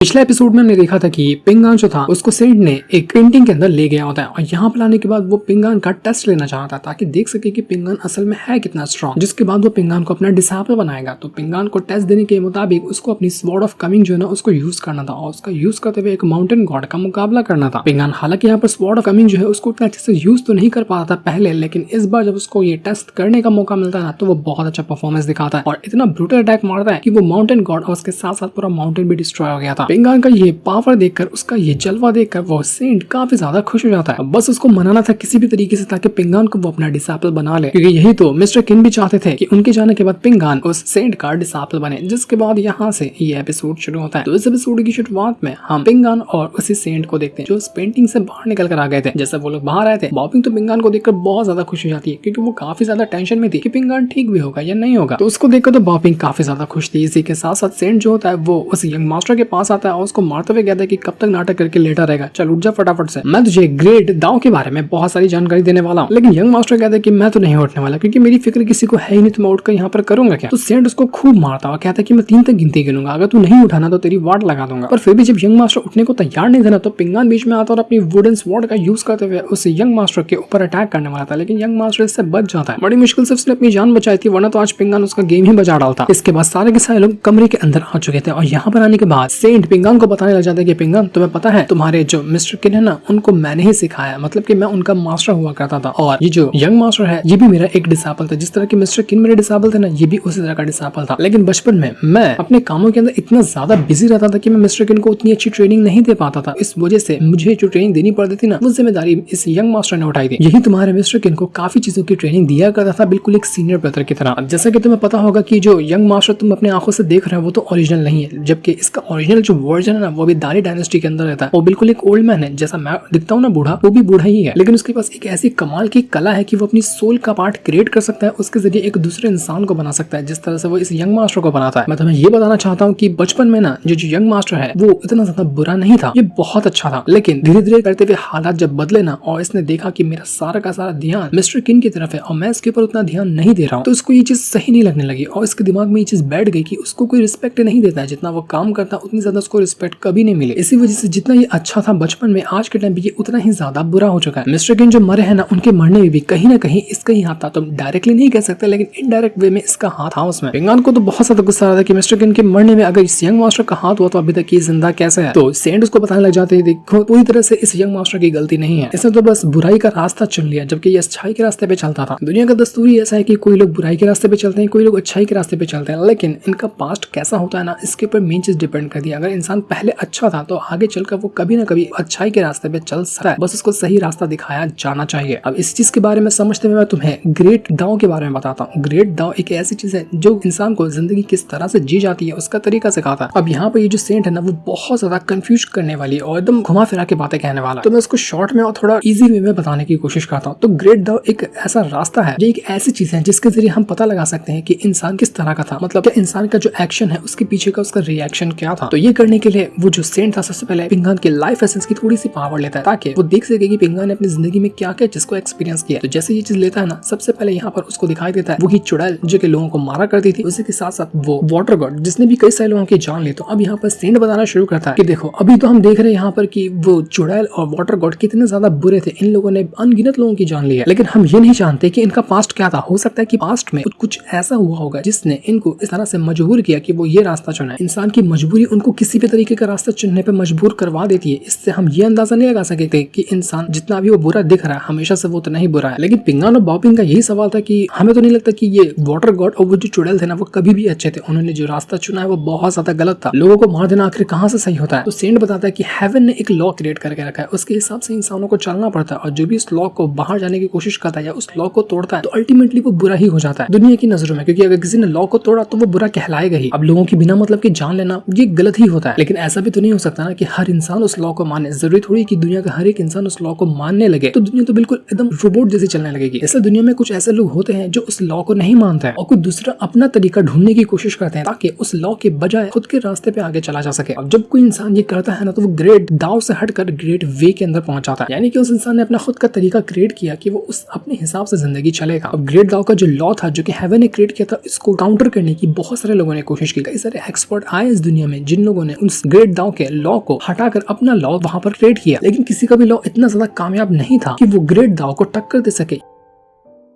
पिछले एपिसोड में हमने देखा था कि पिंगान जो था उसको सेंट ने एक पेंटिंग के अंदर ले गया होता है और यहाँ पर लाने के बाद वो पिंगान का टेस्ट लेना चाहता है ताकि देख सके कि पिंगान असल में है कितना स्ट्रॉन्ग। जिसके बाद वो पिंगान को अपना डिसाइपल बनाएगा। तो पिंगान को टेस्ट देने के मुताबिक उसको अपनी स्वॉर्ड ऑफ कमिंग जो है ना उसको यूज करना था और उसका यूज करते हुए एक माउंटेन गॉड का मुकाबला करना था। पिंगान हालांकि यहाँ पर स्वॉर्ड ऑफ कमिंग जो है उसको उतना अच्छे से यूज तो नहीं कर पाता था पहले, लेकिन इस बार जब उसको ये टेस्ट करने का मौका मिलता है ना तो वो बहुत अच्छा परफॉर्मेंस दिखाता है और इतना ब्रूटल अटैक मारता है कि वो माउंटेन गॉड और उसके साथ साथ पूरा माउंटेन भी डिस्ट्रॉय हो गया था। पिंगान का ये पावर देखकर, उसका ये जलवा देखकर वो सेंट काफी ज्यादा खुश हो जाता है। बस उसको मनाना था किसी भी तरीके से ताकि पिंगान को वो अपना डिसाइपल बना ले, क्योंकि यही तो मिस्टर किन भी चाहते थे कि उनके जाने के बाद पिंगान उस सेंट का डिसाइपल बने। जिसके बाद यहाँ से ये एपिसोड शुरू होता है। तो इस एपिसोड की शुरुआत में हम पिंगान और उसी सेंट को देखते हैं जो उस पेंटिंग से बाहर निकल कर आ गए थे। जैसे वो लोग बाहर आए थे, बॉपिंग तो पिंगान को देखकर बहुत ज्यादा खुश हो जाती है क्योंकि वो काफी ज्यादा टेंशन में थी कि पिंगान ठीक भी होगा या नहीं होगा। तो उसको देखकर तो बॉपिंग काफी ज्यादा खुश थी। इसी के साथ साथ सेंट जो होता है वो उस यंग मास्टर के पास आता है और उसको मारते हुए कहता है कि कब तक नाटक करके लेटा रहेगा, चल उठ जा फटाफट से, मैं तुझे ग्रेट दाव के बारे में बहुत सारी जानकारी देने वाला हूँ। लेकिन यंग मास्टर कहता है कि मैं तो नहीं उठने वाला क्योंकि मेरी फिक्र किसी को है ही नहीं, तो मैं उठकर यहाँ पर करूंगा क्या। तो सेंट उसको खूब मारता और कहता है कि मैं 3 तक गिनती गिनूंगा, अगर तू नहीं उठाना तो तेरी वाट लगा दूंगा। पर फिर भी जब यंग मास्टर उठने को तैयार नहीं था ना तो पिंगान बीच में आता और अपनी वुडन स्वॉर्ड का यूज करते हुए उस यंग मास्टर के ऊपर अटैक करने वाला था। लेकिन यंग मास्टर इससे बच जाता है। बड़ी मुश्किल से उसने अपनी जान बचाई थी, वरना तो आज पिंगान उसका गेम ही बजा डालता। इसके बाद सारे के सारे लोग कमरे के अंदर आ चुके थे और यहाँ पर आने के बाद सेंट पिंगान को बताने लग जाता है कि पिंगान तुम्हें पता है तुम्हारे जो मिस्टर किन है ना उनको मैंने ही सिखाया, मतलब कि मैं उनका मास्टर हुआ करता था और ये जो यंग मास्टर है ये भी मेरा एक डिसाइपल था। जिस तरह के मिस्टर किन मेरे डिसाइपल थे ना ये भी उसी तरह का डिसाइपल था। लेकिन बचपन में मैं अपने कामों के अंदर इतना ज्यादा बिजी रहता था कि मैं मिस्टर किन को उतनी अच्छी ट्रेनिंग नहीं दे पाता था। इस वजह से मुझे जो ट्रेनिंग देनी पड़ती थी ना वो जिम्मेदारी इस यंग मास्टर ने उठाई थी। यही तुम्हारे मिस्टर किन को काफी चीजों की ट्रेनिंग दिया करता था, बिल्कुल एक सीनियर ब्रदर की तरह। जैसा कि तुम्हें पता होगा कि जो यंग मास्टर तुम अपने आंखों से देख रहे हो वो तो ओरिजिनल नहीं है, जबकि इसका ओरिजिनल जो वर्जन है ना वो भी दानी डायनेस्टी के अंदर रहता है। वो बिल्कुल एक ओल्ड मैन है, जैसा मैं दिखता हूँ ना बूढ़ा, वो भी बूढ़ा ही है, लेकिन उसके पास एक ऐसी कमाल की कला है कि वो अपनी सोल का पार्ट क्रिएट कर सकता है, उसके जरिए एक दूसरे इंसान को बना सकता है, जिस तरह से वो इस यंग मास्टर को बनाता है। मैं तुम्हें ये बताना चाहता हूँ कि बचपन में ना जो यंग मास्टर है वो इतना ज्यादा बुरा नहीं था, ये बहुत अच्छा था। लेकिन धीरे धीरे करते हुए हालात जब बदले ना और इसने देखा कि मेरा सारा का सारा ध्यान मिस्टर किन की तरफ है और मैं इसके ऊपर उतना ध्यान नहीं दे रहा हूँ, तो उसको ये चीज सही नहीं लगने लगी और इसके दिमाग में ये चीज बैठ गई कि उसको कोई रिस्पेक्ट नहीं देता है। जितना वो काम करता उतनी ज्यादा उसको रिस्पेक्ट कभी नहीं मिले। इसी वजह से जितना ये अच्छा था बचपन में, आज के टाइम पे ये उतना ही ज्यादा बुरा हो चुका है। मिस्टर किन जो मरे हैं ना उनके मरने में भी कहीं ना कहीं इसका ही हाथ था। तो डायरेक्टली नहीं कह सकते लेकिन इनडायरेक्ट वे में इसका हाथ था उसमें। पिंगान को तो बहुत ज्यादा गुस्सा आ रहा था कि मिस्टर किन के मरने में अगर इस यंग मास्टर का हाथ हुआ तो अभी तक ये जिंदा कैसे है। तो सेंट उसको बताने लग जाते हैं देखो पूरी तरह से इस यंग मास्टर की गलती नहीं है, इसने तो बस बुराई का रास्ता चुन लिया जबकि ये अच्छाई के रास्ते पे चलता था। दुनिया का दस्तूर ही ऐसा है कि कोई लोग बुराई के रास्ते पे चलते हैं, कोई लोग अच्छाई के रास्ते पे चलते हैं, लेकिन इनका पास्ट कैसा होता है ना इसके ऊपर मेन चीज डिपेंड करती है। अगर इंसान पहले अच्छा था तो आगे चलकर वो कभी ना कभी अच्छाई के रास्ते पे चल सकता है, बस उसको सही रास्ता दिखाया जाना चाहिए। अब इस चीज के बारे में समझते हुए मैं तुम्हें ग्रेट दाव के बारे में बताता हूँ। ग्रेट दाव एक ऐसी चीज है जो इंसान को जिंदगी किस तरह से जी जाती है उसका तरीका सिखाता है। अब यहाँ पे ये जो सेंट है ना वो बहुत ज्यादा कंफ्यूज करने वाली और एकदम घुमा फिरा के बातें कहने वाला, तो मैं उसको शॉर्ट में और थोड़ा इजी वे में बताने की कोशिश करता हूँ। तो ग्रेट दाव एक ऐसा रास्ता है, ये एक ऐसी चीज है जिसके जरिए हम पता लगा सकते हैं कि इंसान किस तरह का था, मतलब कि इंसान का जो एक्शन है उसके पीछे का उसका रिएक्शन क्या था। तो ये करने के लिए वो जो सेंट था सबसे पहले पिंगान के लाइफ एसेंस की थोड़ी सी पावर लेता है ताकि वो देख सके कि पिंगान ने अपनी जिंदगी में क्या क्या जिसको एक्सपीरियंस किया। तो जैसे ये चीज लेता है ना सबसे पहले यहाँ पर उसको दिखाई देता है वही चुड़ैल जो कि लोगों को मारा करती थी, उसी के साथ साथ वो वाटर गॉड जिसने भी कई सारे लोगों की जान ली। तो अब यहाँ पर सेंट बताना शुरू करता है कि देखो अभी तो हम देख रहे हैं यहाँ पर कि वो चुड़ैल और वाटर गॉड कितने ज्यादा बुरे थे, इन लोगों ने अनगिनत लोगों की जान ली है, लेकिन हम ये नहीं जानते कि इनका पास्ट क्या था। हो सकता है कि पास्ट में कुछ ऐसा हुआ होगा जिसने इनको इस तरह से मजबूर किया कि वो ये रास्ता चुने। इंसान की मजबूरी उनको किसी भी तरीके का रास्ता चुनने पे मजबूर करवा देती है। इससे हम ये अंदाजा नहीं लगा सकते कि इंसान जितना भी वो बुरा दिख रहा है हमेशा से वो तो नहीं बुरा है। लेकिन पिंगान और बॉपिंग का यही सवाल था कि हमें तो नहीं लगता कि ये वाटर गॉड और वो जो चुड़ैल थे ना वो कभी भी अच्छे थे, उन्होंने जो रास्ता चुना है वो बहुत ज्यादा गलत था। लोगों को मार देना आखिर कहाँ से सही होता है। तो सेंट बताता है कि हेवन ने एक लॉ क्रिएट करके रखा है, उसके हिसाब से इंसानों को चलना पड़ता है और जो भी इस लॉ को बाहर जाने की कोशिश करता है या उस लॉ को तोड़ता है तो अल्टीमेटली वो बुरा ही हो जाता है दुनिया की नजरों में, क्योंकि अगर किसी ने लॉ को तोड़ा तो वो बुरा कहलाएगा ही। अब लोगों की बिना मतलब की जान लेना ये गलत ही होता है, लेकिन ऐसा भी तो नहीं हो सकता ना कि हर इंसान उस लॉ को माने। जरूरी थोड़ी कि दुनिया का हर एक इंसान उस लॉ को मानने लगे तो दुनिया तो बिल्कुल एकदम रोबोट जैसी चलने लगेगी। ऐसे दुनिया में कुछ ऐसे लोग होते हैं जो उस लॉ को नहीं मानते हैं और कोई दूसरा अपना तरीका ढूंढने की कोशिश करते हैं ताकि उस लॉ के बजाय खुद के रास्ते पे आगे चला जा सके। अब जब कोई इंसान ये करता है ना तो वो ग्रेट दाव से हटकर ग्रेट वे के अंदर पहुंच जाता है, यानी कि उस इंसान ने अपना खुद का तरीका क्रिएट किया कि वो उस अपने हिसाब से जिंदगी चलेगा। अब ग्रेट दाव का जो लॉ था जो कि हेवन ने क्रिएट किया था इसको काउंटर करने की बहुत सारे लोगों ने कोशिश की। कई सारे एक्सपर्ट आए इस दुनिया में जिन लोगों ने उस ग्रेट दाओ के लॉ को हटाकर अपना लॉ वहां पर क्रिएट किया, लेकिन किसी का भी लॉ इतना ज्यादा कामयाब नहीं था कि वो ग्रेट दाओ को टक्कर दे सके।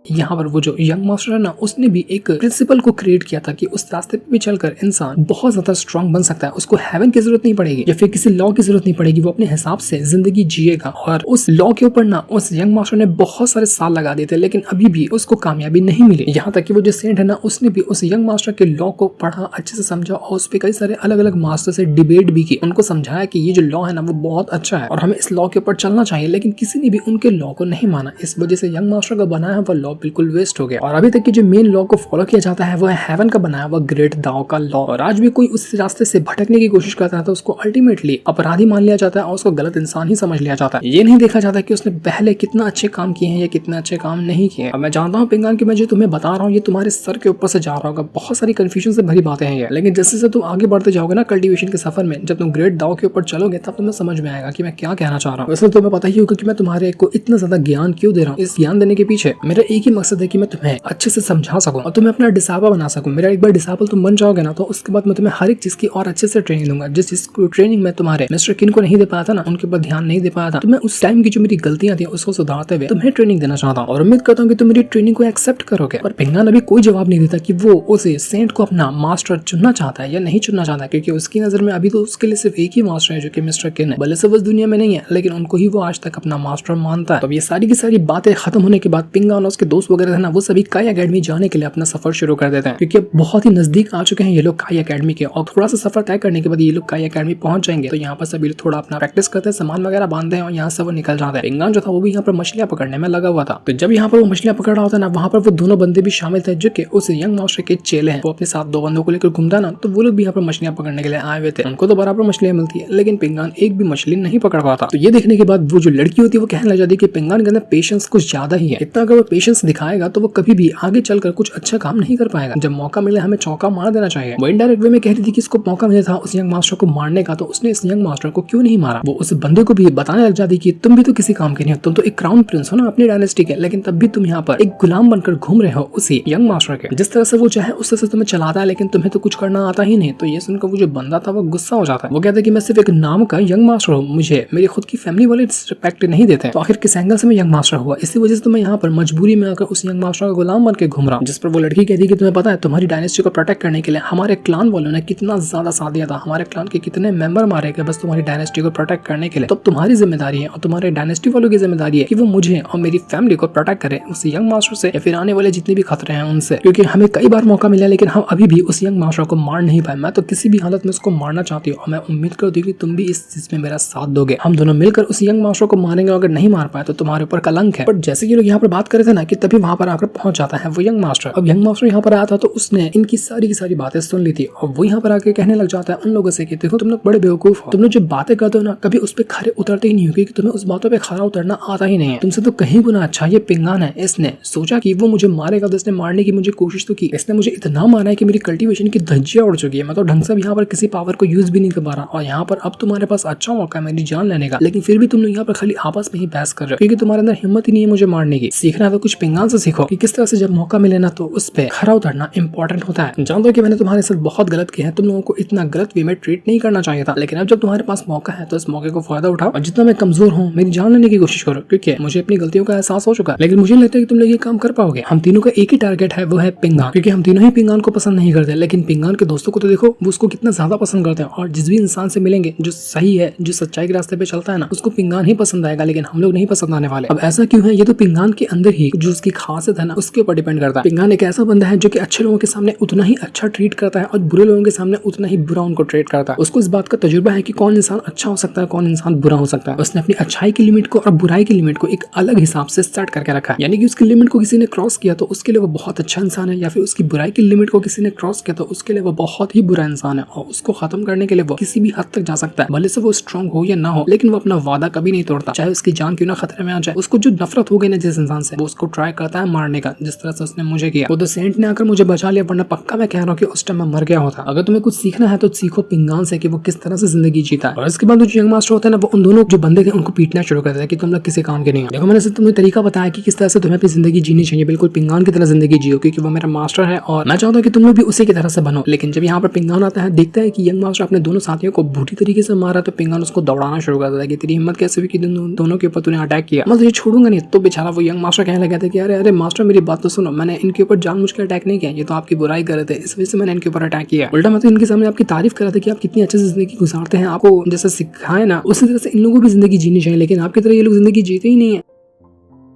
यहाँ पर वो जो यंग मास्टर है ना, उसने भी एक प्रिंसिपल को क्रिएट किया था कि उस रास्ते पे भी चलकर इंसान बहुत ज्यादा स्ट्रांग बन सकता है। उसको हेवन की जरूरत नहीं पड़ेगी या फिर किसी लॉ की जरूरत नहीं पड़ेगी, वो अपने हिसाब से जिंदगी जिएगा। और उस लॉ के ऊपर ना उस यंग मास्टर ने बहुत सारे साल लगा दिए थे, लेकिन अभी भी उसको कामयाबी नहीं मिली। यहाँ तक कि वो जो सेंट है ना, उसने भी उस यंग मास्टर के लॉ को पढ़ा, अच्छे से समझा और उस पर कई सारे अलग अलग मास्टर से डिबेट भी की। उनको समझाया कि ये जो लॉ है ना वो बहुत अच्छा है और हमें इस लॉ के ऊपर चलना चाहिए, लेकिन किसी ने भी उनके लॉ को नहीं माना। इस वजह से यंग मास्टर का बनाया हुआ लॉ बिल्कुल वेस्ट हो गया। और अभी तक की जो मेन लॉ को फॉलो किया जाता है वो है हेवन का बनाया हुआ ग्रेट दाओ का लॉ। और आज भी कोई उस रास्ते से भटकने की कोशिश करता है तो उसको अल्टीमेटली अपराधी मान लिया जाता है और उसको गलत इंसान ही समझ लिया जाता है। ये नहीं देखा जाता कि उसने पहले कितना अच्छे काम किए हैं या कितने अच्छे काम नहीं किए। अब मैं जानता हूँ पिंगान की मैं जो तुम्हें बता रहा हूँ ये तुम्हारे सर के ऊपर से जा रहा होगा, बहुत सारी कंफ्यूजन से भरी बातें हैं ये, लेकिन जैसे जैसे तुम आगे बढ़ते जाओगे ना कल्टीवेशन के सफर में, जब तुम ग्रेट दाओ के ऊपर चलोगे तब तुम्हें समझ में आएगा कि मैं क्या कहना चाह रहा हूँ। वैसे तुम्हें पता ही होगा कि मैं तुम्हारे को इतना ज्यादा ज्ञान क्यों दे रहा हूँ। इस ज्ञान देने के पीछे मेरा एक ही मकसद है कि मैं तुम्हें अच्छे से समझा सकूं और तुम्हें अपना डिसाइबल बना सकूं। मेरा एक बार डिसाइबल तुम बन जाओगे ना तो उसके बाद मैं तुम्हें हर एक चीज की और अच्छे से ट्रेनिंग दूंगा। जिस चीज को ट्रेनिंग मैं तुम्हारे मिस्टर किन को नहीं दे पाया था ना, उनके ऊपर ध्यान नहीं दे पाया था, तो मैं उस टाइम की जो मेरी गलतियां थी उसको सुधारते हुए तुम्हें ट्रेनिंग देना चाहता हूँ और उम्मीद करता हूँ कि तुम मेरी ट्रेनिंग को एक्सेप्ट करोगे। पर पिंगान अभी कोई जवाब नहीं देता कि वो उसे सेंट को अपना मास्टर चुनना चाहता है या नहीं चुनना चाहता, क्योंकि उसकी नजर में अभी तो उसके लिए सिर्फ एक ही मास्टर है जो कि मिस्टर किन है। भले से बस दुनिया में नहीं है लेकिन उनको ही वो आज तक अपना मास्टर मानता है। तो ये सारी की सारी बातें खत्म होने के बाद पिंगान और उसके दोस्त वगैरह है ना, वो सभी काई एकेडमी जाने के लिए अपना सफर शुरू कर देते हैं, क्योंकि अब बहुत ही नजदीक आ चुके हैं ये लोग काई एकेडमी के। और थोड़ा सा सफर तय करने के बाद ये लोग काई एकेडमी पहुंच जाएंगे। तो यहाँ पर सभी लोग थोड़ा अपना प्रैक्टिस करते हैं, सामान वगैरह बांधते हैं और यहाँ से वो निकल जाते हैं। पिंगान जो था वो भी यहाँ पर मछलियां पकड़ने में लगा हुआ था। तो जब यहाँ पर वो मछलियां पकड़ रहा होता है ना, वहाँ पर वो दोनों बंदे भी शामिल थे जो कि उस यंग मास्टर के चेले हैं। वो अपने साथ दो बंदों को लेकर घूमता ना, तो वो लोग भी यहाँ पर मछलियां पकड़ने के लिए आए हुए थे। उनको तो बराबर मछलियां मिलती है लेकिन पिंगान एक भी मछली नहीं पकड़ पाता। तो ये देखने के बाद वो जो लड़की होती है वो कहने लग जाती है कि पिंगान के अंदर पेशेंस कुछ ज्यादा ही है। इतना अगर वो पेशेंस दिखाएगा तो वो कभी भी आगे चलकर कुछ अच्छा काम नहीं कर पाएगा। जब मौका मिले हमें चौका मार देना चाहिए। वो इनडायरेक्ट वे में कह रही थी कि इसको मौका मिला था उस यंग मास्टर को मारने का, तो उसने इस यंग मास्टर को क्यों नहीं मारा। वो उस बंदे को भी बताने लग जाती कि तुम भी तो किसी काम के नहीं हो, तुम तो एक क्राउन प्रिंस हो ना अपनी डायनेस्टी के, लेकिन तब भी तुम यहाँ पर एक गुलाम बनकर घूम रहे हो उसी यंग मास्टर के। जिस तरह से वो चाहे उस तरह से तुम्हें चलाता है लेकिन तुम्हें तो कुछ करना आता ही नहीं। तो ये सुनकर वो जो बंदा था वो गुस्सा हो जाता है। वो कहता है कि मैं सिर्फ एक नाम का यंग मास्टर हूँ, मुझे मेरी खुद की फैमिली वाले रिस्पेक्ट नहीं देते। तो आखिर किस एंगल से मैं यंग मास्टर हुआ, इसी वजह से तो मैं यहाँ पर मजबूरी में आकर उस यंग मास्टर का गुलाम बन के घूम रहा हूँ। जिस पर वो लड़की कहती है कि तुम्हें पता है तुम्हारी डायनेस्टी को प्रोटेक्ट करने के लिए हमारे क्लान वालों ने कितना ज्यादा साथ दिया था, हमारे क्लान के कितने मेंबर मारे गए बस तुम्हारी डायनेस्टी को प्रोटेक्ट करने के लिए। तो तुम्हारी जिम्मेदारी है और तुम्हारे डायनेस्टी वालों की जिम्मेदारी है कि वो मुझे और मेरी फैमिली को प्रोटेक्ट करे उस यंग मास्टर से या फिर आने वाले जितने भी खतरे हैं उनसे, क्योंकि हमें कई बार मौका मिला लेकिन हम अभी भी उस यंग मास्टर को मार नहीं पाए। मैं तो किसी भी हालत में उसको मारना चाहती हूँ और मैं उम्मीद करती हूँ कि तुम भी इस चीज में मेरा साथ दोगे। हम दोनों मिलकर उस यंग मास्टर को मारेंगे, अगर नहीं मार पाए तो तुम्हारे ऊपर कलंक है। बट जैसे कि लोग यहाँ पर बात करे थे ना कि तभी वहां पर आकर पहुंच जाता है वो यंग मास्टर। अब यंग मास्टर यहाँ पर आया था तो उसने इनकी सारी बातें सुन ली थी और वो यहाँ पर आके कहने लग जाता है उन लोगों से कि देखो तुम लोग बड़े बेवकूफ हो, तुम लोग जो बातें करते हो ना कभी उस पर खरे उतरते ही नहीं हो, क्योंकि तुम्हें उस बातों पे खरा उतरना आता ही नहीं है। तुमसे तो कहीं गुना अच्छा ये पिंगान है, इसने सोचा कि वो मुझे मारेगा तो इसने मारने की मुझे कोशिश तो की, इसने मुझे इतना मारा है कि मेरी कल्टीवेशन की धज्जियां उड़ चुकी है। मैं तो ढंग से यहाँ पर किसी पावर को यूज भी नहीं कर पा रहा और यहाँ पर अब तुम्हारे पास अच्छा मौका है मेरी जान लेने का, लेकिन फिर भी तुम लोग यहाँ पर खाली आपस में ही बहस कर रहे हो क्योंकि तुम्हारे अंदर हिम्मत ही नहीं है मुझे मारने की। सीखना है तो कुछ पिंगान से सीखो कि किस तरह से जब मौका मिले ना तो उस पर खरा उतरना इंपॉर्टेंट होता है। जानते हो कि मैंने तुम्हारे साथ बहुत गलत किया है, तुम लोगों को इतना गलत वे में ट्रीट नहीं करना चाहिए था, लेकिन अब जब तुम्हारे पास मौका है तो इस मौके को फायदा उठाओ और जितना मैं कमजोर हूँ मेरी जान लेने की कोशिश करो, क्योंकि मुझे अपनी गलतियों का एहसास हो चुका है। लेकिन मुझे लगता है कि तुम लोग ये काम कर पाओगे। हम तीनों का एक ही टारगेट है, वो है पिंगान, क्योंकि हम तीनों ही पिंगान को पसंद नहीं करते, लेकिन पिंगान के दोस्तों को तो देखो वो उसको कितना ज्यादा पसंद करते हैं। और जिस भी इंसान से मिलेंगे जो सही है, जो सच्चाई के रास्ते पे चलता है ना, उसको पिंगान ही पसंद आएगा, लेकिन हम लोग नहीं पसंद आने वाले। अब ऐसा क्यों है, ये तो पिंगान के अंदर ही जो उसकी खासियत है ना उसके ऊपर डिपेंड करता है। पिंगान एक ऐसा बंदा है जो कि अच्छे लोगों के सामने उतना ही अच्छा ट्रीट करता है और बुरे लोगों के सामने उतना ही बुरा उनको ट्रीट करता है। उसको इस बात का तजुर्बा है कि कौन इंसान अच्छा हो सकता है, कौन इंसान बुरा हो सकता है। उसने अपनी अच्छाई की लिमिट को और बुराई की लिमिट को एक अलग हिसाब से सेट करके रखा है, यानी कि उसकी लिमिट को किसी ने क्रॉस किया तो उसके लिए वो बहुत अच्छा इंसान है, या फिर उसकी बुराई की लिमिट को किसी ने क्रॉस किया तो उसके लिए वो बहुत ही बुरा इंसान है और उसको खत्म करने के लिए वो किसी भी हद तक जा सकता है। भले से वो स्ट्रांग हो या ना हो, लेकिन वो अपना वादा कभी नहीं तोड़ता, चाहे उसकी जान क्यों ना खतरे में आ जाए। उसको जो नफरत हो गई ना जिस इंसान से, वो उसको ट्राई ट्राई करता है मारने का, जिस तरह से उसने मुझे किया। वो तो सेंट ने आकर मुझे बचा लिया, वरना पक्का मैं कह रहा हूँ कि उस टाइम मैं मर गया होता। अगर तुम्हें कुछ सीखना है तो सीखो पिंगान से कि वो किस तरह से जिंदगी जीता है। और इसके बाद जो यंग मास्टर होता है ना, वो उन दोनों जो बंदे थे उनको पीटना शुरू कर देता है कि तुम लोग किसी काम के नहीं हो। देखो मैंने तुम्हें तरीका बताया कि किस तरह से तुम्हें अपनी जिंदगी जीनी चाहिए, बिल्कुल पिंगान की तरह जिंदगी जियो, क्योंकि वो मेरा मास्टर है और मैं चाहता हूँ कि तुम लोग भी उसी की तरह से बनो। लेकिन जब यहाँ पर पिंगान आता है, देखता है कि यंग मास्टर अपने दोनों साथियों को बुरी तरीके से मारा, तो पिंगान उसको दौड़ाना शुरू कर देता है कि तेरी हिम्मत कैसे हुई कि दोनों के ऊपर तूने अटैक किया, मैं तुझे छोड़ूंगा नहीं। तो बेचारा वो यंग मास्टर कहने लगा था कि अरे अरे मास्टर मेरी बात तो सुनो, मैंने इनके ऊपर जानबूझ के अटैक नहीं किया, ये तो आपकी बुराई कर रहे थे, इस वजह से मैंने इनके ऊपर अटैक किया। उल्टा मैं तो इनके सामने आपकी तारीफ कर रहा था कि आप कितनी अच्छे से जिंदगी गुजारते हैं, आपको जैसे सिखाए ना उसी तरह से इन लोगों की जिंदगी जीनी चाहिए, लेकिन आपकी तरह ये लोग जिंदगी जीते ही नहीं है।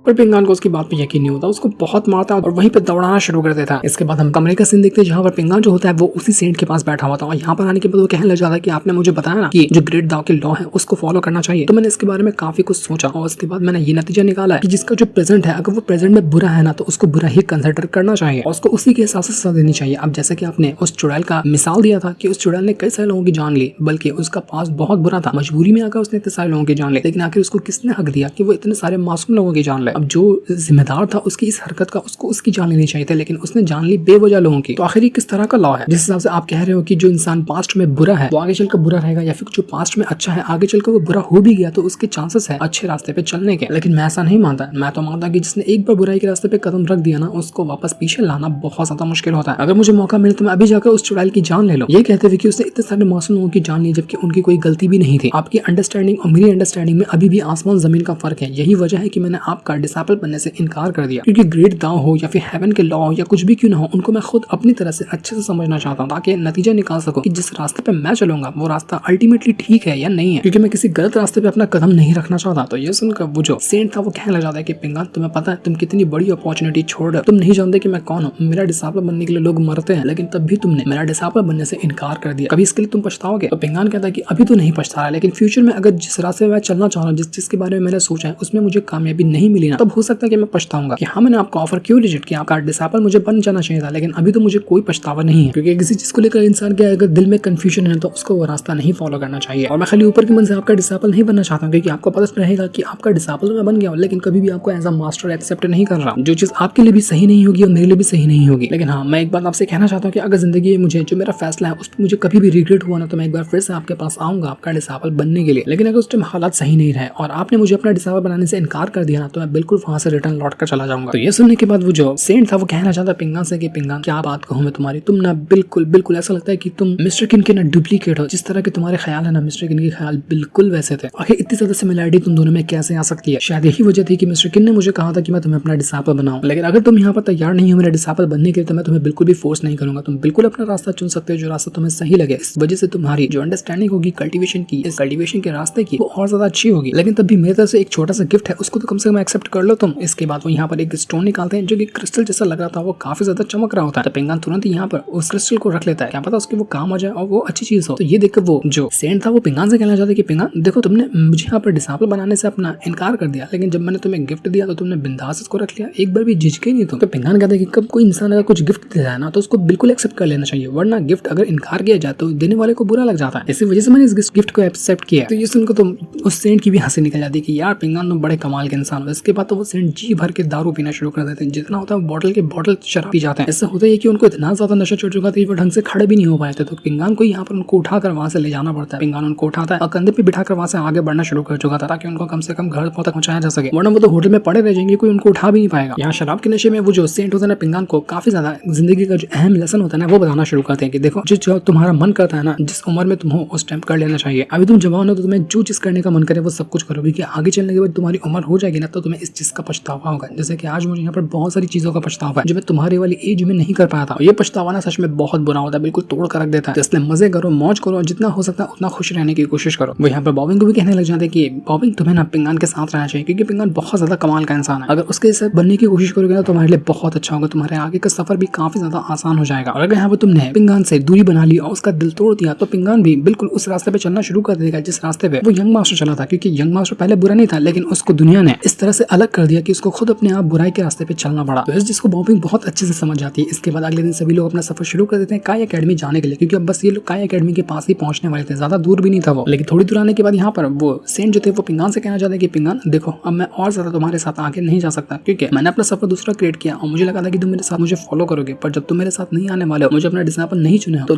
पर पिंगान को उसकी बात पे यकीन नहीं होता, उसको बहुत मारता है और वहीं पे दौड़ाना शुरू कर देता है। इसके बाद हम कमरे का सीन देखते हैं जहाँ पर पिंगान जो होता है वो उसी सेंट के पास बैठा हुआ था और यहाँ पर आने के बाद वो कहने लग जाता है कि आपने मुझे बताया ना कि जो ग्रेट दाव के लॉ है उसको फॉलो करना चाहिए। तो मैंने इसके बारे में काफी कुछ सोचा और उसके बाद मैंने ये नतीजा निकाला है कि जिसका जो प्रेजेंट है, अगर वो प्रेजेंट में बुरा है ना, तो उसको बुरा ही कंसिडर करना चाहिए और उसको उसी के हिसाब से सजा देनी चाहिए। अब जैसे कि आपने उस चुड़ैल का मिसाल दिया था कि उस चुड़ैल ने कई सारे लोगों की जान ली, बल्कि उसका पास बहुत बुरा था, मजबूरी में आकर उसने इतने सारे लोगों की जान ली, लेकिन आखिर उसको किसने हक दिया कि वो इतने सारे मासूम लोगों की जान ले। अब जो जिम्मेदार था उसकी इस हरकत का, उसको उसकी जान लेनी चाहिए थी, लेकिन उसने जान ली बेवजह लोगों की। तो आखिर ये किस तरह का लॉ है? जिस हिसाब से आप कह रहे हो कि जो इंसान पास्ट में बुरा है वो आगे चलकर बुरा रहेगा, या फिर जो पास्ट में अच्छा है आगे चलकर वो बुरा हो भी गया तो उसके चांसेस है अच्छे रास्ते पे चलने के। लेकिन मैं ऐसा नहीं मानता। मैं तो मानता कि जिसने एक बार बुराई के रास्ते पे कदम रख दिया ना, उसको वापस पीछे लाना बहुत ज्यादा मुश्किल होता है। अगर मुझे मौका मिले तो मैं अभी जाकर उस चुड़ैल की जान ले लूं। ये कहते हुए कि उसने इतने सारे मासूम लोगों की जान ली जबकि उनकी कोई गलती भी नहीं थी। आपकी अंडरस्टैंडिंग और मेरी अंडरस्टैंडिंग में अभी भी आसमान जमीन का फर्क है। यही वजह है कि मैंने आपका डिसाइपल बनने से इनकार कर दिया, क्योंकि ग्रेट दाव हो या फिर हेवन के लॉ या कुछ भी क्यों ना हो, उनको मैं खुद अपनी तरह से अच्छे से समझना चाहता हूँ ताकि नतीजा निकाल सकूं कि जिस रास्ते पे मैं चलूंगा वो रास्ता अल्टीमेटली ठीक है या नहीं है, क्योंकि मैं किसी गलत रास्ते पे अपना कदम नहीं रखना चाहता। तो ये सुनकर वो जो सेंट था वो कहने लग जाता है कि पिंगान तुम्हें पता है तुम कितनी बड़ी अपॉर्चुनिटी छोड़ रहे हो, तुम नहीं जानते कि मैं कौन हूँ। मेरा डिसाइपल बनने के लिए लोग मरते हैं, लेकिन तब भी तुमने मेरा डिसाइपल बनने से इनकार कर दिया। कभी इसके लिए तुम पछताओगे? तो पिंगान कहता है कि अभी तो नहीं पछता रहा, लेकिन फ्यूचर में अगर जिस रास्ते में मैं चलना चाह रहा हूँ, जिस चीज के बारे में मैंने सोचा है उसमें मुझे कामयाबी नहीं मिली ना, तब हो सकता है कि मैं पछताऊंगा कि हाँ मैंने आपका ऑफर क्यों रिजेक्ट किया, आपका डिसाइपल मुझे बन जाना चाहिए था, लेकिन अभी तो मुझे कोई पछतावा नहीं है। क्योंकि किसी चीज को लेकर इंसान के अगर दिल में कंफ्यूजन है तो उसको वो रास्ता नहीं फॉलो करना चाहिए। और मैं खाली ऊपर के मन से आपका डिसाइपल नहीं बनना चाहता हूँ, क्योंकि आपको पता रहेगा कि आपका डिसाइपल मैं बन गया हूँ, लेकिन कभी भी आपको एज अ मास्टर एक्सेप्ट नहीं कर रहा हूँ। जो चीज आपके लिए भी सही नहीं होगी और मेरे लिए भी सही नहीं होगी। लेकिन हाँ, मैं एक बात आपसे कहना चाहता हूँ कि अगर जिंदगी में मुझे जो मेरा फैसला है उस पर मुझे कभी भी रिग्रेट हुआ ना, तो मैं एक बार फिर से आपके पास आऊंगा आपका डिसाइपल बनने के लिए। लेकिन अगर उस टाइम हालात सही नहीं रहे और आपने मुझे अपना डिसाइपल बनाने से इनकार कर दिया ना, तो मैं बिल्कुल वहां से रिटर्न लौट कर चला जाऊंगा। तो ये सुनने के बाद वो जो सेंट था वो कहना चाहता पिंगान से कि पिंगान क्या बात कहूँ मैं तुम्हारी, तुम ना बिल्कुल बिल्कुल ऐसा लगता है कि तुम मिस्टर किन के ना डुप्लीकेट हो। जिस तरह के तुम्हारे ख्याल है ना, मिस्टर किन के ख्याल बिल्कुल वैसे थे। आखिर इतनी ज्यादा सिमिलरिटी तुम दोनों में कैसे आ सकती है? शायद यही वजह थी कि मिस्टर किन ने मुझे कहा था कि मैं तुम्हें अपना डिसाइपल बनाऊं। लेकिन अगर तुम यहाँ पर तैयार नहीं हो मेरा डिसाइपल बनने के लिए, तो मैं तुम्हें बिल्कुल भी फोर्स नहीं करूंगा। तुम बिल्कुल अपना रास्ता चुन सकते हो जो रास्ता तुम्हें सही लगे। इस वजह से तुम्हारी जो अंडरस्टैंडिंग होगी कल्टिवेशन की, इस कल्टिवेशन के रास्ते की, वो और ज्यादा अच्छी होगी। लेकिन तब भी मेरी तरफ से एक छोटा सा गिफ्ट है, उसको तो कम से कम एक्सेप्ट कर लो तुम। इसके बाद वो यहाँ पर एक स्टोन निकालते हैं जो कि क्रिस्टल जैसा लग रहा था, वो काफी ज्यादा चमक रहा होता है। तो पिंगान तुरंत यहाँ पर उस क्रिस्टल को रख लेता है, क्या पता उसके वो काम आ जाए और वो अच्छी चीज हो। तो ये देखकर वो जो सेंट था वो पिंगान से कहना चाहता है कि पिंगान देखो, तुमने मुझे यहाँ पर डिसाइपल बनाने से अपना इनकार कर दिया, लेकिन जब मैंने तुम्हें गिफ्ट दिया तो तुमने बिंदास इसको रख लिया, एक बार भी झिझके नहीं तुम। तो पिंगान कहता है कि कब कोई इंसान अगर कुछ गिफ्ट दे जाए ना, तो उसको बिल्कुल एक्सेप्ट कर लेना चाहिए, वरना गिफ्ट अगर इनकार किया जाए तो देने वाले को बुरा लग जाता है। इसी वजह से मैंने इस गिफ्ट को एक्सेप्ट किया। तो ये सुनकर तो उस सेंट की भी हंसी निकल जाती है कि यार पिंगान तुम बड़े कमाल के इंसान हो। इसके बाद तो वो सेंट जी भर के दारू पीना शुरू कर देते हैं, जितना होता है बॉटल के बॉटल शराब पी जाते हैं। इससे होता है कि उनको इतना ज्यादा नशा चढ़ चुका था कि वो ढंग से खड़े भी नहीं हो पाए थे। तो पिंगान को यहाँ पर उनको उठाकर वहां से ले जाना पड़ता है। पिंगान उनको उठाता है और कंधे पे बिठाकर वहां से आगे बढ़ना शुरू कर चुका था ताकि उनको कम से कम घर तक पहुंचाया जा सके, वरना वो तो होटल में पड़े रह जाएंगे, कोई उनको उठा भी नहीं पाएगा। यहाँ शराब के नशे में वो जो सेंट होता है ना, पिंगान को काफी ज्यादा जिंदगी का जो अहम लेसन होता है ना वो बताना शुरू करते हैं कि देखो जो तुम्हारा मन करता है ना, जिस उम्र में तुम हो उस टाइम कर लेना चाहिए। अभी तुम जवान हो तो तुम्हें जो चीज करने का मन करे वो सब कुछ करो, क्योंकि आगे चलने के बाद तुम्हारी उम्र हो जाएगी ना तो तुम्हें इस चीज का पछतावा होगा। जैसे कि आज मुझे यहाँ पर बहुत सारी चीजों का पछतावा है जो मैं तुम्हारी वाली एज में नहीं कर पाया था। ये पछतावा ना सच में बहुत बुरा होता है, बिल्कुल तोड़ कर रख देता है। इसलिए मजे करो, मौज करो, जितना हो सकता है उतना खुश रहने की कोशिश करो। वो यहाँ पर बॉबिंग को भी कहने लग जाते हैं कि बॉबिंग तुम्हें ना पिंगान के साथ रहना चाहिए, क्योंकि पिंगान बहुत ज्यादा कमाल का इंसान है। अगर उसके साथ बनने की कोशिश करोगे ना तो तुम्हारे लिए बहुत अच्छा होगा, तुम्हारे आगे का सफर भी काफी ज्यादा आसान हो जाएगा। और अगर यहाँ पर तुमने पिंगान से दूरी बना ली और उसका दिल तोड़ दिया तो पिंगान भी बिल्कुल उस रास्ते पे चलना शुरू कर देगा जिस रास्ते पे वो यंग मास्टर चला था। क्योंकि यंग मास्टर पहले बुरा नहीं था, लेकिन उसको दुनिया ने इस तरह से अलग कर दिया कि उसको खुद अपने आप बुराई के रास्ते पे चलना पड़ा। तो इस जिसको बॉबिंग बहुत अच्छे से समझ आती है। इसके बाद अगले दिन सभी लोग अपना सफर शुरू कर देते हैं काई एकेडमी जाने के लिए, क्योंकि अब बस ये लोग काई एकेडमी के पास ही पहुंचने वाले थे, ज्यादा दूर भी नहीं था वो। लेकिन थोड़ी दूर आने के बाद यहाँ पर वो सेंट जो थे वो पिंगान से कहना चाहते हैं कि पिंगान देखो, अब मैं और ज्यादा तुम्हारे साथ आगे नहीं जा सकता, क्योंकि मैंने अपना सफर दूसरा क्रिएट किया और मुझे लगा था कि तुम मेरे साथ मुझे फॉलो करोगे, पर जब तुम मेरे साथ नहीं आने वाले हो, मुझे अपना डिसाइपल नहीं चुने हो, तो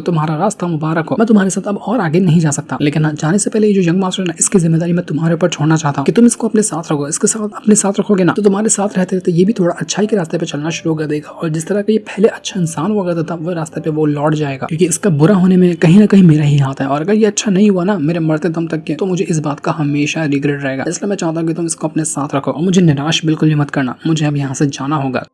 तुम्हारा रास्ता मुबारक हो, मैं तुम्हारे साथ अब और आगे नहीं जा सकता। लेकिन जाने से पहले ये जो यंग मास्टर है, इसकी जिम्मेदारी मैं तुम्हारे ऊपर छोड़ना चाहता हूँ कि तुम इसको अपने साथ रखो। इसके साथ अपने साथ रखोगे ना, तो तुम्हारे साथ रहते रहते ये भी थोड़ा अच्छाई के रास्ते पे चलना शुरू कर देगा, और जिस तरह का ये पहले अच्छा इंसान हुआ करता था वो रास्ते पे वो लौट जाएगा, क्योंकि इसका बुरा होने में कहीं ना कहीं मेरा ही हाथ है। और अगर ये अच्छा नहीं हुआ ना मेरे मरते दम तक के, तो मुझे इस बात का हमेशा रिग्रेट रहेगा। इसलिए मैं चाहता हूँ कि तुम इसको अपने साथ रखो और मुझे निराश बिल्कुल भी मत करना, मुझे अब यहाँ से जाना होगा।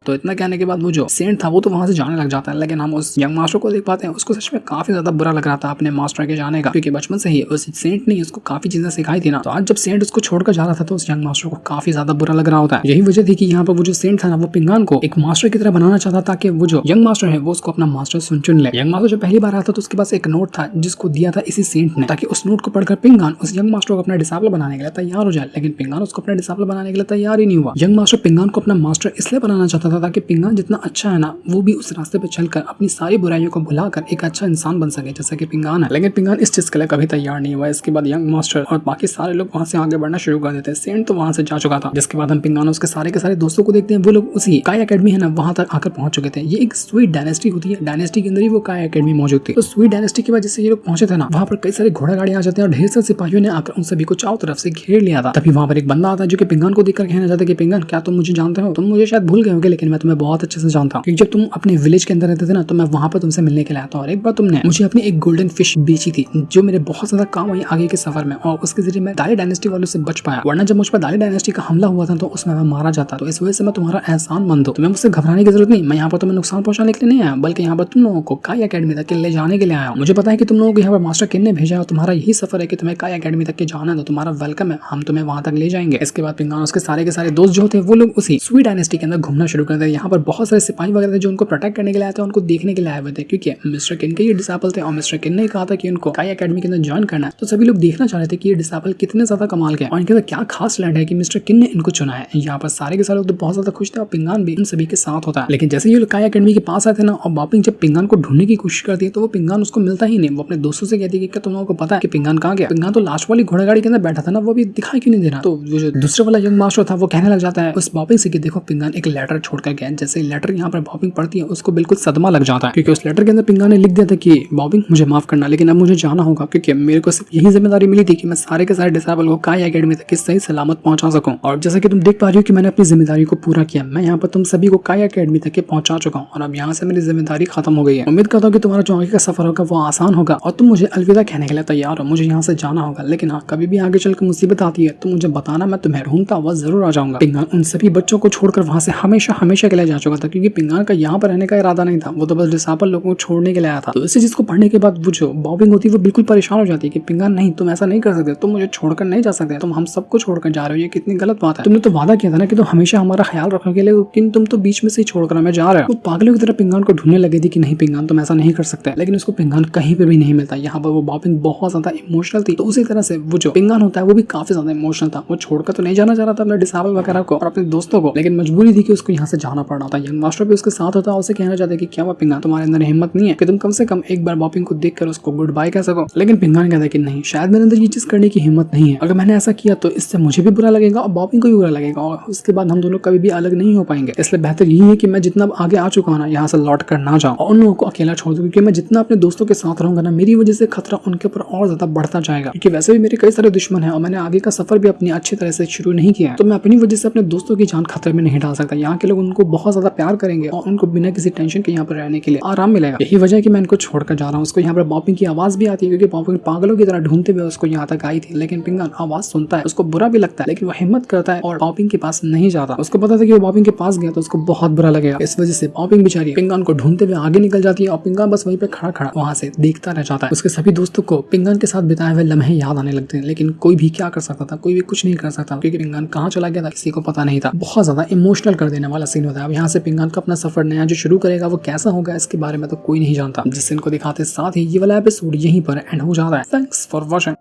तो इतना कहने के बाद वो जो सेंट था वो तो वहां से जाने लग जाता है, लेकिन हम उस यंग मास्टर को देख पाते हैं, उसको सच में काफी ज्यादा बुरा लग रहा था अपने मास्टर के जाने का, क्योंकि बचपन से ही उस सेंट ने उसको काफी चीजें सिखाई थी ना। तो आज जब सेंट उसको छोड़कर जा रहा था तो उस यंग मास्टर को काफी ज्यादा बुरा लग रहा होता है। यही वजह थी कि यहाँ पर वो जो सेंट था ना, वो पिंगान को एक मास्टर की तरह बनाना चाहता था, ताकि वो जो यंग मास्टर है वो उसको अपना मास्टर चुन ले। यंग मास्टर जब पहली बार आता तो उसके पास एक नोट था जिसको दिया था इसी सेंट ने, ताकि उस नोट को पढ़कर पिंगान उस यंग मास्टर को अपना डिसाइपल बनाने के लिए तैयार हो जाए। लेकिन पिंगान उसको अपना डिसाइपल बनाने के लिए तैयार ही नहीं हुआ। यंग मास्टर पिंगान को अपना मास्टर इसलिए बनाना चाहता था ताकि पिंगान जितना अच्छा है ना, वो भी उस रास्ते पे चलकर अपनी सारी बुराइयों को भुलाकर एक अच्छा इंसान बन सके जैसा कि पिंगान है। लेकिन पिंगान इस चीज के लिए कभी तैयार नहीं हुआ। इसके बाद यंग मास्टर और बाकी सारे लोग वहां से आगे बढ़ना शुरू कर देते हैं। सेंट तो वहां से जा चुका था, जिसके बाद हम पिंगान उसके सारे के सारे दोस्तों को देखते हैं, वो लोग उसी काई एकेडमी है ना वहां तक आकर पहुंच चुके थे। ये एक स्वीट डायनेस्टी होती है, डायनेस्टी के अंदर ही वो काई एकेडमी मौजूद थी। तो स्वीट डायनेस्टी की वजह से ये लोग पहुंचे थे ना, वहां पर कई सारे घोड़ा गाड़ी आ जाते हैं और ढेर सारे सिपाहियों ने आकर उन सभी को चारों तरफ से घेर लिया था। तभी वहां पर एक बंदा आता है जो कि पिंगान को देखकर कहना चाहता है कि पिंगान, क्या तुम मुझे जानते हो? तुम मुझे शायद भूल गए होगे, लेकिन मैं तुम्हें बहुत अच्छे से जानता हूँ, क्योंकि जब तुम अपने विलेज के अंदर रहते थे ना, तो मैं वहां पर तुमसे मिलने के लिए आता हूँ। और एक बार तुमने मुझे अपनी एक गोल्डन फिश बेची थी जो मेरे बहुत ज्यादा काम आई आगे के सफर में, और उसके जरिए मैं दाली डायनेस्टी वालों से बच पाया, वरना जब मुझ पर दाली डायनेस्टी का हमला हुआ था तो उसमें मैं मारा जाता। तो इस वजह से मैं तुम्हारा एहसान मंद हूं। तुम्हें मुझसे घबराने की जरूरत नहीं। मैं यहाँ पर तुम्हें नुकसान पहुंचाने के लिए नहीं आया, बल्कि यहाँ पर तुम लोगों को काई एकेडमी तक ले जाने के लिए आया हूं। मुझे पता है कि तुम लोगों को यहाँ पर मास्टर किन ने भेजा है, तुम्हारा यही सफर है कि तुम्हें काई एकेडमी तक के जाना है, तो तुम्हारा वेलकम है, हम तुम्हें वहां तक ले जाएंगे। इसके बाद पिंगान उसके सारे के सारे दोस्त जो थे वो लोग उसी स्वीट डायनेस्टी के अंदर घूमना शुरू कर दिया। यहाँ पर बहुत सारे सिपाही वगैरह थे जो उनको प्रोटेक्ट करने के लिए आए थे, उनको देखने के लिए आए हुए थे, क्योंकि मिस्टर किन के ये डिसाइपल थे और मिस्टर किन ने कहा था कि उनको काई एकेडमी के अंदर ज्वाइन करना है। तो सभी लोग देखना चाह रहे थे कि ये डिसाइपल कितने ज्यादा कमाल के हैं और इनके अंदर क्या खास टैलेंट है कि मिस्टर किन ने इनको चुना है। यहाँ पर सारे के सारे लोग तो बहुत ज्यादा खुश थे और पिंगान भी इन सभी के साथ होता है। लेकिन जैसे ये लोग काई एकेडमी के पास आए थे ना, और बॉबिंग जब पिंगान को ढूंढने की कोशिश करती है तो वो पिंगान उसको मिलता ही नहीं। वो अपने दोस्तों से कहती है कि क्या तुम लोगों को पता है कि पिंगान कहाँ गया? पिंगान तो लास्ट वाली घोड़ा गाड़ी के अंदर बैठा था ना, वो भी दिखाई क्यों नहीं दे रहा? तो जो दूसरे वाला यंग मास्टर था वो कहने लग जाता है उस बॉबिंग से कि देखो पिंगान एक लेटर छोड़कर गया। जैसे लेटर यहाँ पर बॉबिंग पढ़ती है उसको बिल्कुल सदमा लग जाता है, क्योंकि उस लेटर के अंदर पिंगान ने लिख दिया था कि बॉबिंग मुझे माफ करना, लेकिन अब मुझे जाना होगा, क्योंकि मेरे को सिर्फ यही जिम्मेदारी मिली थी कि मैं सारे के सारे डिसाइबल को काई एकेडमी तक सही सलामत पहुंचा सकूं। और जैसा कि तुम देख पा रही हो कि मैंने अपनी जिम्मेदारी को पूरा किया। मैं यहाँ पर तुम सभी को काई एकेडमी तक पहुंचा चुका हूँ और अब यहाँ से मेरी जिम्मेदारी खत्म हो गई है। उम्मीद करता हूँ कि तुम्हारा जो आगे का सफर होगा वो आसान होगा और तुम मुझे अलविदा कहने के लिए तैयार हो। मुझे यहाँ से जाना होगा, लेकिन हाँ कभी भी आगे चलकर मुसीबत आती है तो मुझे बताना, मैं तुम्हें ढूंढता हुआ जरूर आ जाऊंगा। पिंगान उन सभी बच्चों को छोड़कर वहां से हमेशा हमेशा के लिए जा चुका था, क्योंकि पिंगान का यहाँ पर रहने का इरादा नहीं था, वो तो बस डिसाइपल लोगों को छोड़ने के लिए आया था। तो इसी चीज को पढ़ने के बाद वो जो बॉबिंग होती है वो बिल्कुल परेशान हो जाती है कि पिंगान नहीं, तुम ऐसा नहीं कर सकते, तुम मुझे छोड़कर नहीं जा सकते, तुम हम सबको छोड़कर जा रहे हो, ये कितनी गलत बात है। तुमने तो वादा किया था ना कि तुम हमेशा हमारा ख्याल रखोगे, लेकिन तुम तो बीच में से ही छोड़कर हमें जा रहे हो। वो पागलों की तरह पिंगान को ढूंढने लगी थी कि नहीं पिंगान तुम ऐसा नहीं कर सकते, लेकिन उसको पिंगान कहीं पे भी नहीं मिलता। यहाँ पर वो बॉबिंग बहुत ज्यादा इमोशनल थी, तो उसी तरह से वो जो पिंगान होता है वो भी काफी ज्यादा इमोशनल था। वो छोड़कर तो नहीं जाना चाह रहा था अपने डिसाइबल वगैरह को और अपने दोस्तों को, लेकिन मजबूरी थी कि उसको यहाँ से जाना पड़ रहा था। यंग मास्टर भी उसके साथ होता है, उसे कहना चाहता है कि क्या हुआ पिंगान, तुम्हारे अंदर हिम्मत नहीं है कि तुम कम से कम एक बार बॉबिंग को देखकर उसको गुड बाय कह सको? लेकिन पिंगान कहता है कि नहीं, शायद मेरे अंदर ये चीज करने की हिम्मत नहीं है। अगर मैंने ऐसा किया तो इससे मुझे भी बुरा लगेगा और बॉबिंग को भी बुरा लगेगा और उसके बाद हम दोनों कभी भी अलग नहीं हो पाएंगे। इसलिए बेहतर यही है कि मैं जितना आगे आ चुका हूं ना, यहाँ से लौट कर ना जाऊं और उन लोगों को अकेला छोड़ दूं, क्योंकि मैं जितना अपने दोस्तों के साथ रहूंगा ना, मेरी वजह से खतरा उनके ऊपर और ज्यादा बढ़ता जाएगा, क्योंकि वैसे भी मेरे कई सारे दुश्मन हैं और मैंने आगे का सफर भी अपनी अच्छी तरह से शुरू नहीं किया है। तो मैं अपनी वजह से अपने दोस्तों की जान खतरे में नहीं डाल सकता। यहाँ के लोग उनको बहुत ज्यादा प्यार करेंगे और उनको बिना किसी टेंशन के यहाँ पर रहने के लिए आराम मिलेगा। यही वजह है कि मैं इनको छोड़कर जा रहा हूँ। उसको यहाँ पर बॉबिंग की आवाज भी आती है, क्योंकि बॉबिंग पागलों की तरह ढूंढते हुए उसको यहाँ तक आई थी, लेकिन पिंगान आवाज सुनता है, उसको बुरा भी लगता है, लेकिन वो हिम्मत करता है और बॉबिंग के पास नहीं जाता। उसको पता था कि वो बॉबिंग के पास गया तो उसको बहुत बुरा लगेगा। इस वजह से बॉबिंग बेचारी पिंगान को ढूंढते हुए आगे निकल जाती है और पिंगान बस वहीं पे खड़ा खड़ा वहां से देखता रह जाता है। उसके सभी दोस्तों को पिंगान के साथ बिताए हुए लम्हे याद आने लगते हैं, लेकिन कोई भी क्या कर सकता था, कोई भी कुछ नहीं कर सकता, क्योंकि पिंगान कहाँ चला गया था किसी को पता नहीं था। बहुत ज्यादा इमोशनल कर देने वाला सीन होता है। अब यहाँ से पिंगान का अपना सफर नया जो शुरू करेगा वो कैसा होगा इसके बारे में तो कोई नहीं जानता। जिस सीन को दिखाते साथ ही ये वाला एपिसोड यहीं पर एंड हो जाता है। Thanks for watching.